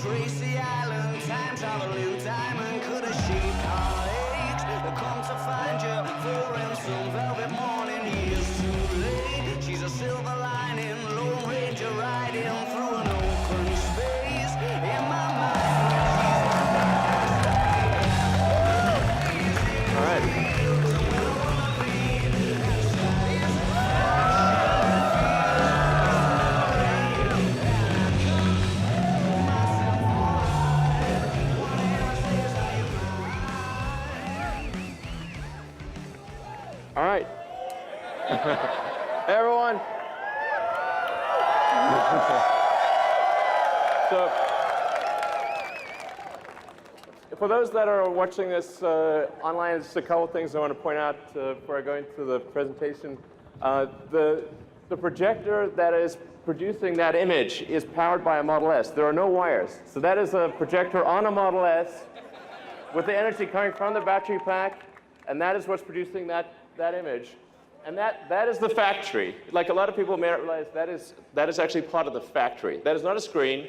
Tracy Island, time traveling diamond, could a sheep heartaches come to find you for in some velvet morning, years too late. She's a silver lining, Lone Ranger riding through an open space in my mind. All right. All right. Hey, everyone. So, for those that are watching this online, there's a couple of things I want to point out before I go into the presentation. The projector that is producing that image is powered by a Model S. There are no wires. So that is a projector on a Model S with the energy coming from the battery pack, and that is what's producing that image. And that is the factory. Like a lot of people may not realize, that is actually part of the factory. That is not a screen.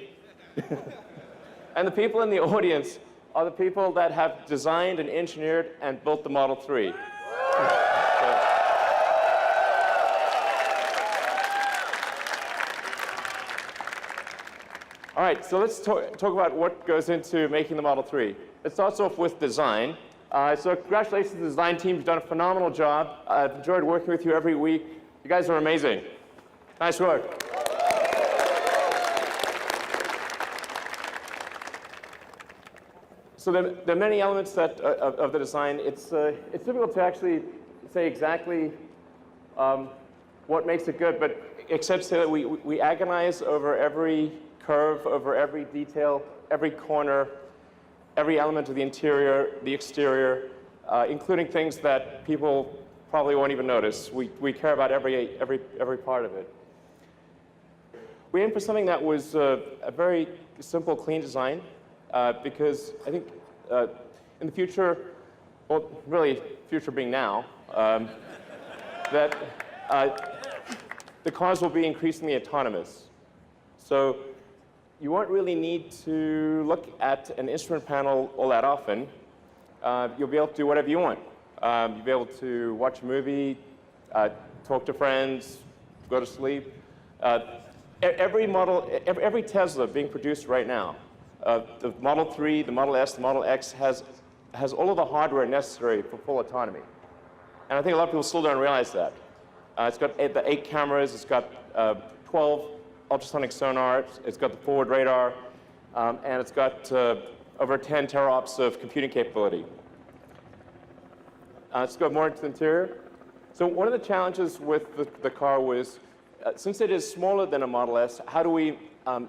And the people in the audience are the people that have designed and engineered and built the Model 3. All right, so let's talk about what goes into making the Model 3. It starts off with design. So congratulations to the design team. You've done a phenomenal job. I've enjoyed working with you every week. You guys are amazing. Nice work. So there are many elements of the design. It's difficult to actually say exactly what makes it good, but except to say that we agonize over every curve, over every detail, every corner, every element of the interior, the exterior, including things that people probably won't even notice. We care about every part of it. We aimed for something that was a very simple, clean design, because I think in the future, well, really, future being now, that the cars will be increasingly autonomous. So you won't really need to look at an instrument panel all that often. You'll be able to do whatever you want. You'll be able to watch a movie, talk to friends, go to sleep. Every Tesla being produced right now, the Model 3, the Model S, the Model X has all of the hardware necessary for full autonomy. And I think a lot of people still don't realize that. It's got the 8 cameras, it's got 12 ultrasonic sonar, it's got the forward radar, and it's got over 10 teraops of computing capability. Let's go more into the interior. So one of the challenges with the car was, since it is smaller than a Model S, how do we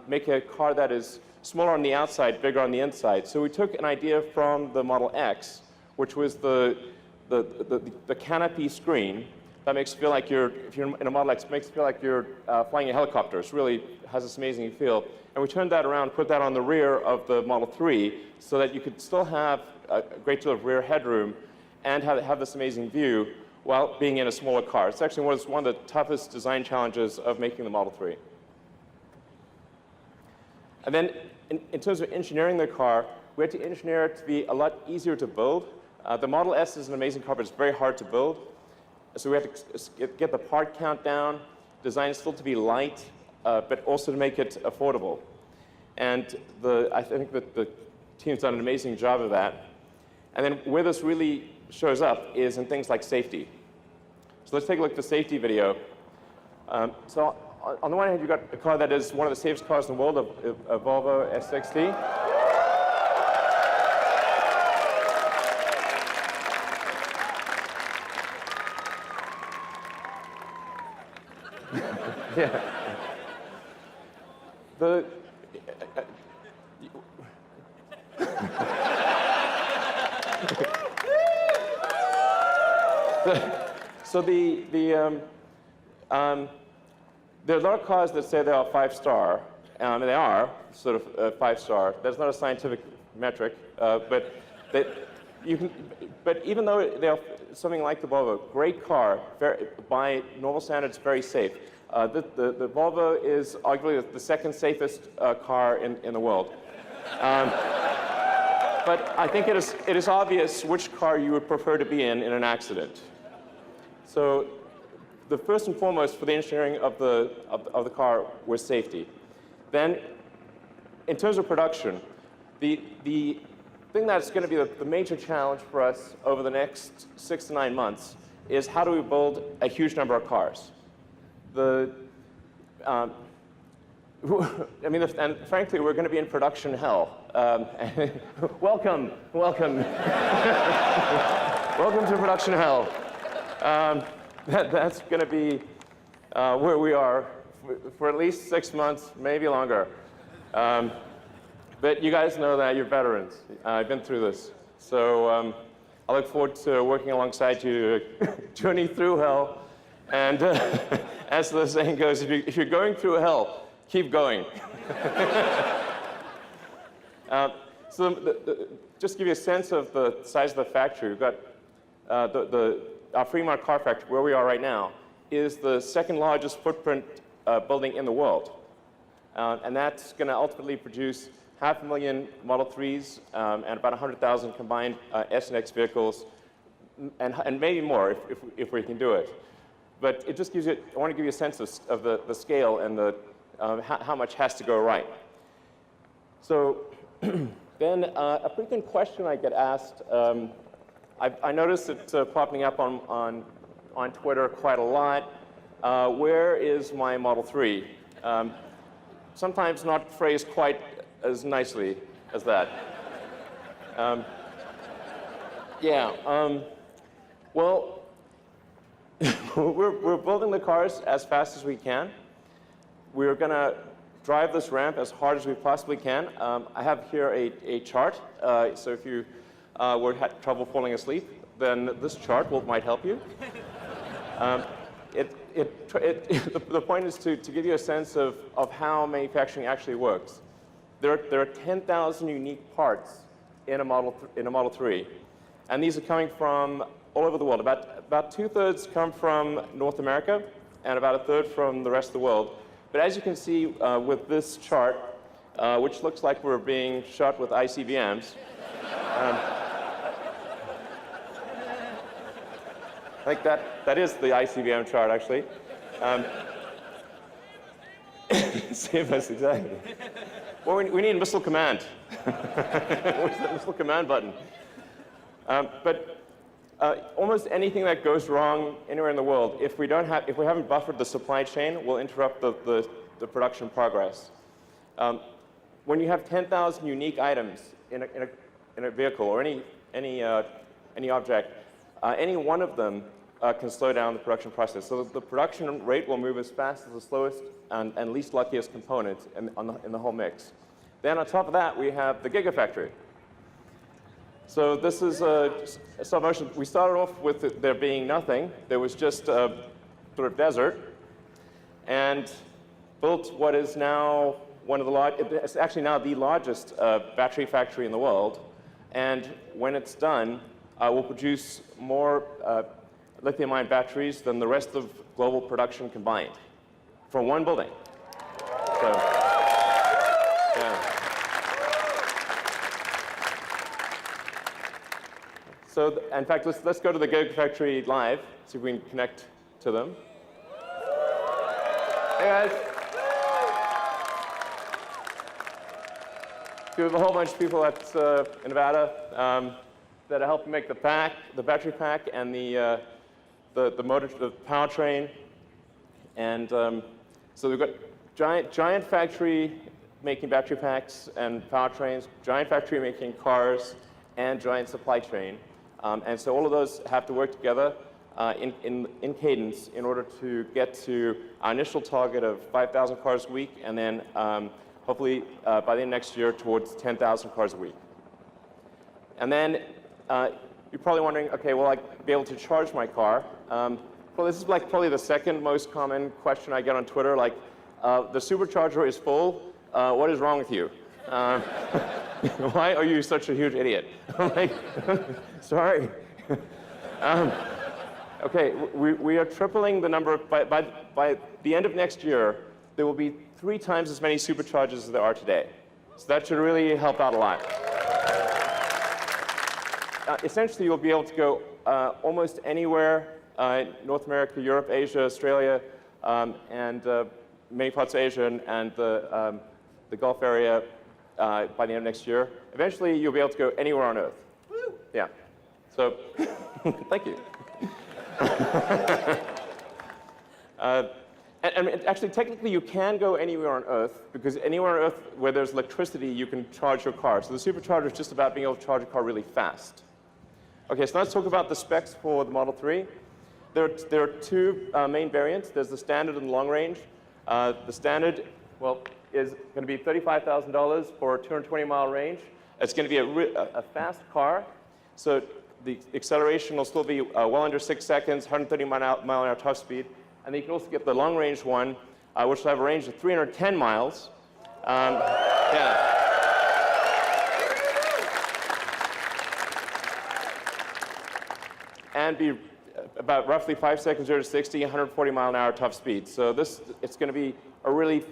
make a car that is smaller on the outside, bigger on the inside? So we took an idea from the Model X, which was the canopy screen that makes you feel like if you're in a Model X, makes you feel like you're flying a helicopter. It really has this amazing feel. And we turned that around, put that on the rear of the Model 3 so that you could still have a great deal of rear headroom and have this amazing view while being in a smaller car. It's actually one of the toughest design challenges of making the Model 3. And then in terms of engineering the car, we had to engineer it to be a lot easier to build. The Model S is an amazing car, but it's very hard to build. So we had to get the part count down, design it still to be light, but also to make it affordable. And I think that the team's done an amazing job of that. And then where this really shows up is in things like safety. So let's take a look at the safety video. So on the one hand, you've got a car that is one of the safest cars in the world, a Volvo S60. Yeah. There are a lot of cars that say they are 5-star, and they are sort of 5-star. That's not a scientific metric, but even though they are something like the Volvo, great car, by normal standards, very safe. The Volvo is arguably the second safest car in the world. But I think it is obvious which car you would prefer to be in an accident. So the first and foremost for the engineering of the car was safety. Then, in terms of production, the thing that's going to be the major challenge for us over the next 6 to 9 months is how do we build a huge number of cars. I mean, and frankly, we're going to be in production hell. Welcome. Welcome to production hell. That's going to be where we are for at least 6 months, maybe longer. But you guys know that, you're veterans. I've been through this. So I look forward to working alongside you to journey through hell. And as the saying goes, if you're going through hell, keep going. Just to give you a sense of the size of the factory, we've got our Fremont car factory, where we are right now, is the second largest footprint building in the world. And that's going to ultimately produce 500,000 Model 3s and about 100,000 combined S and X vehicles, and maybe more if we can do it. But it just gives you, I want to give you a sense of the scale and how much has to go right. So then a frequent question I get asked, I noticed it popping up on Twitter quite a lot. Where is my Model 3? Sometimes not phrased quite as nicely as that. Well, we're building the cars as fast as we can. We're going to drive this ramp as hard as we possibly can. I have here a chart, so if you had trouble falling asleep, then this chart might help you. The point is to give you a sense of how manufacturing actually works. There are 10,000 unique parts in a Model 3, and these are coming from all over the world. About 2/3 come from North America, and about 1/3 from the rest of the world. But as you can see with this chart, which looks like we're being shot with ICBMs, I think that is the ICBM chart, actually. Save us, exactly. Well, we need missile command. Where's the missile command button? But almost anything that goes wrong anywhere in the world, if we haven't buffered the supply chain, will interrupt the production progress. When you have 10,000 unique items in a vehicle or any object, any one of them can slow down the production process. So the production rate will move as fast as the slowest and least luckiest component in the whole mix. Then on top of that, we have the Gigafactory. So this is stop motion. We started off with there being nothing. There was just a sort of desert, and built what is now it's actually now the largest battery factory in the world. And when it's done, we'll produce more lithium-ion batteries than the rest of global production combined from one building. So, yeah. So, in fact, let's go to the Gigafactory live, see if we can connect to them. Hey, guys. We have a whole bunch of people in Nevada that are helping make the battery pack, and the motor, the powertrain. And so we've got giant factory making battery packs and powertrains, giant factory making cars, and giant supply chain. And so all of those have to work together in cadence in order to get to our initial target of 5,000 cars a week, and then hopefully by the end of next year towards 10,000 cars a week. And then you're probably wondering, okay, will I be able to charge my car? Well, this is like probably the second most common question I get on Twitter, like, the supercharger is full, what is wrong with you? Why are you such a huge idiot? I'm like, sorry. Okay, we are tripling the number. By the end of next year, there will be 3 times as many superchargers as there are today. So that should really help out a lot. Essentially, you'll be able to go almost anywhere in North America, Europe, Asia, Australia, and many parts of Asia and the Gulf area by the end of next year. Eventually, you'll be able to go anywhere on Earth. Woo! Yeah. So, thank you. And actually, technically, you can go anywhere on Earth, because anywhere on Earth where there's electricity, you can charge your car. So the supercharger is just about being able to charge a car really fast. OK, so let's talk about the specs for the Model 3. There are two main variants. There's the standard and the long range. The standard, well, is going to be $35,000 for a 220-mile range. It's going to be a fast car. So the acceleration will still be well under 6 seconds, 130 mile-an-hour top speed. And then you can also get the long-range one, which will have a range of 310 miles. Yeah. And be about roughly 5 seconds 0 to 60, 140 mile-an-hour top speed. So it's going to be a really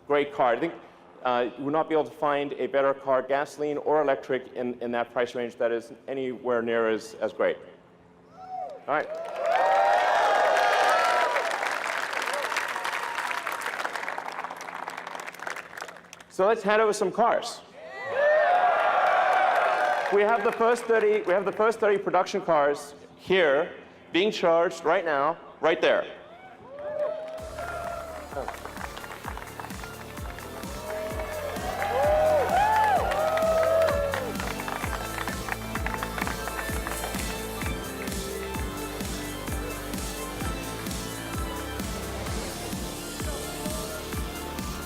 great car. I think you will not be able to find a better car, gasoline or electric, in that price range that is anywhere near as great. All right. So let's hand over some cars. We have the first 30 production cars here being charged right now, right there.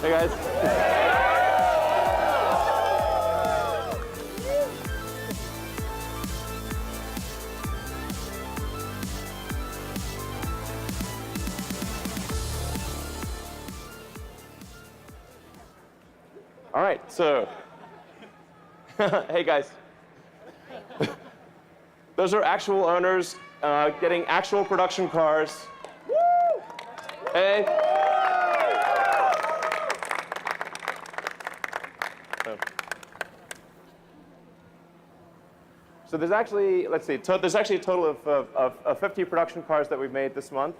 Hey guys. All right, so, hey guys. Those are actual owners getting actual production cars. Hey. So there's actually, let's see, there's actually a total of 50 production cars that we've made this month.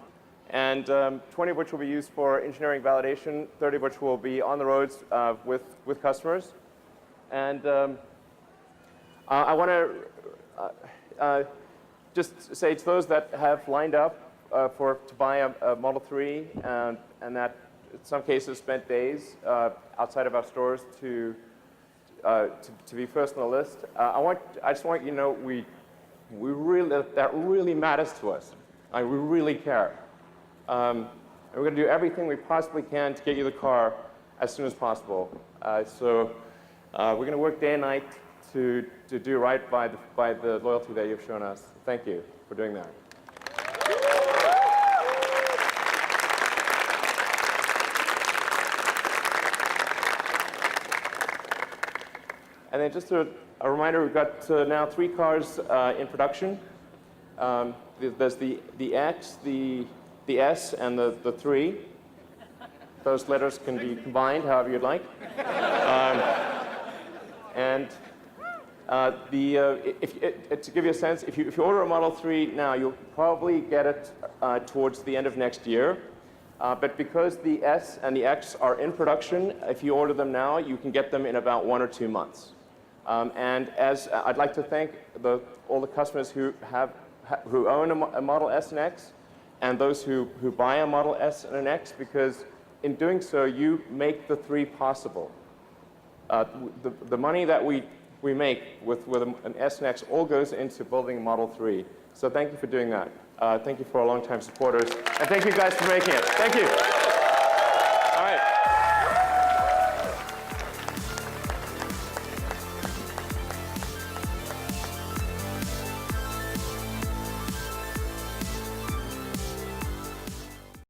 And 20 of which will be used for engineering validation, 30 of which will be on the roads with customers. And I want to just say to those that have lined up to buy a Model 3 and that in some cases spent days outside of our stores to be first on the list, I just want you to know that really matters to us. We really care. And we're going to do everything we possibly can to get you the car as soon as possible. So we're going to work day and night to do right by the loyalty that you've shown us. Thank you for doing that. And then just a reminder, we've got now 3 cars in production. There's the X, the S, and the 3. Those letters can be combined however you'd like. To give you a sense, if you order a Model 3 now, you'll probably get it towards the end of next year. But because the S and the X are in production, if you order them now, you can get them in about 1 or 2 months. And as I'd like to thank all the customers who own a Model S and X, and those who buy a Model S and an X, because in doing so, you make the 3 possible. The money that we make with an S and X all goes into building a Model 3. So thank you for doing that. Thank you for our longtime supporters. And thank you guys for making it. Thank you.